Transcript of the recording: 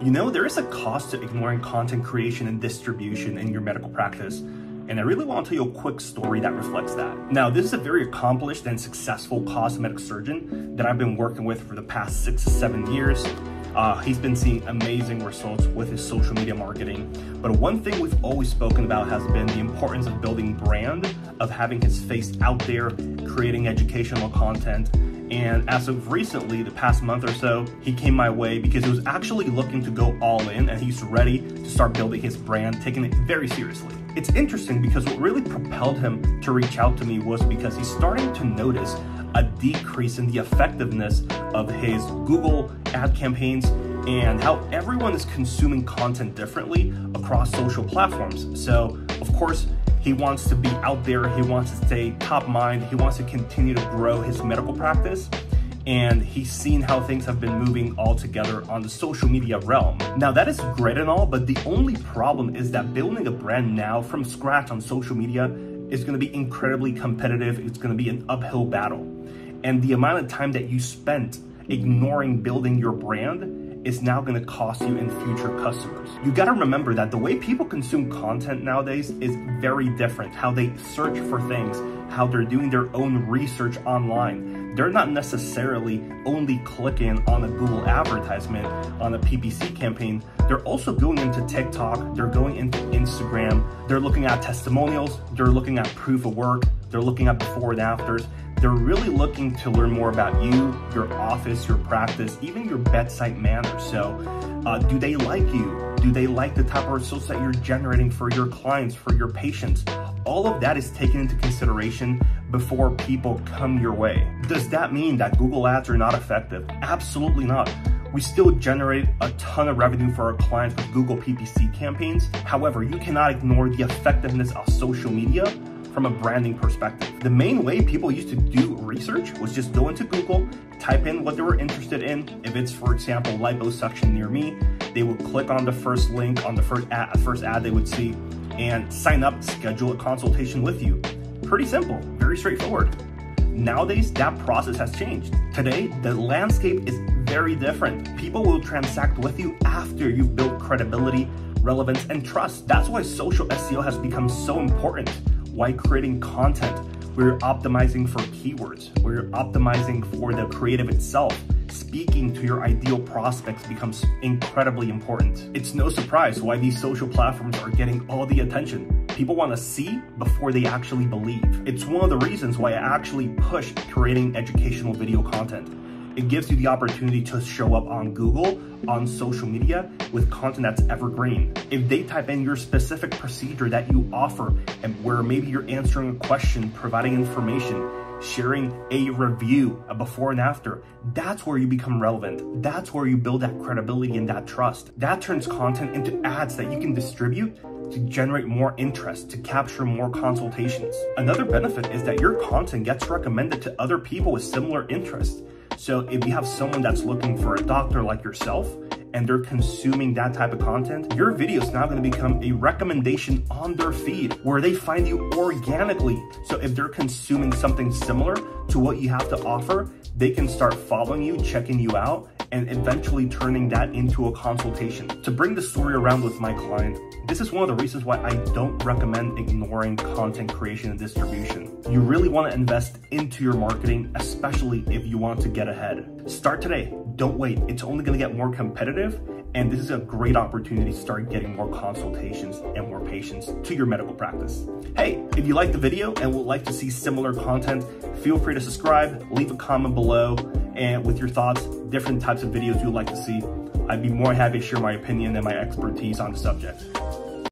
You know, there is a cost to ignoring content creation and distribution in your medical practice, and I really want to tell you a quick story that reflects that. Now, this is a very accomplished and successful cosmetic surgeon that I've been working with for the past 6 to 7 years. He's been seeing amazing results with his social media marketing. But one thing we've always spoken about has been the importance of building brand, of having his face out there, creating educational content. And as of recently, the past month or so, he came my way because he was actually looking to go all in, and he's ready to start building his brand, taking it very seriously. It's interesting because what really propelled him to reach out to me was because he's starting to notice a decrease in the effectiveness of his Google ad campaigns and how everyone is consuming content differently across social platforms. So, of course, he wants to be out there, he wants to stay top mind, he wants to continue to grow his medical practice, and he's seen how things have been moving all together on the social media realm. Now, that is great and all, but the only problem is that building a brand now from scratch on social media is gonna be incredibly competitive. It's gonna be an uphill battle. And the amount of time that you spent ignoring building your brand is now gonna cost you in future customers. You gotta remember that the way people consume content nowadays is very different. How they search for things, how they're doing their own research online. They're not necessarily only clicking on a Google advertisement, on a PPC campaign. They're also going into TikTok, they're going into Instagram, they're looking at testimonials, they're looking at proof of work, they're looking at before and afters. They're really looking to learn more about you, your office, your practice, even your bedside manner. So do they like you? Do they like the type of results that you're generating for your clients, for your patients? All of that is taken into consideration before people come your way. Does that mean that Google ads are not effective? Absolutely not. We still generate a ton of revenue for our clients with Google PPC campaigns. However, you cannot ignore the effectiveness of social media from a branding perspective. The main way people used to do research was just go into Google, type in what they were interested in. If it's, for example, liposuction near me, they would click on the first link on the first ad they would see and sign up, schedule a consultation with you. Pretty simple, very straightforward. Nowadays, that process has changed. Today, the landscape is very different. People will transact with you after you've built credibility, relevance, and trust. That's why social SEO has become so important. Why creating content, we're optimizing for keywords, we're optimizing for the creative itself. Speaking to your ideal prospects becomes incredibly important. It's no surprise why these social platforms are getting all the attention. People want to see before they actually believe. It's one of the reasons why I actually push creating educational video content. It gives you the opportunity to show up on Google, on social media, with content that's evergreen. If they type in your specific procedure that you offer, and where maybe you're answering a question, providing information, sharing a review, a before and after, that's where you become relevant. That's where you build that credibility and that trust. That turns content into ads that you can distribute to generate more interest, to capture more consultations. Another benefit is that your content gets recommended to other people with similar interests. So if you have someone that's looking for a doctor like yourself and they're consuming that type of content, your video is now going to become a recommendation on their feed where they find you organically. So if they're consuming something similar to what you have to offer, they can start following you, checking you out, and eventually turning that into a consultation. To bring the story around with my client, this is one of the reasons why I don't recommend ignoring content creation and distribution. You really want to invest into your marketing, especially if you want to get ahead. Start today. Don't wait. It's only going to get more competitive, and this is a great opportunity to start getting more consultations and more patients to your medical practice. Hey, if you liked the video and would like to see similar content, feel free to subscribe, leave a comment below, and with your thoughts, different types of videos you'd like to see. I'd be more happy to share my opinion and my expertise on the subject.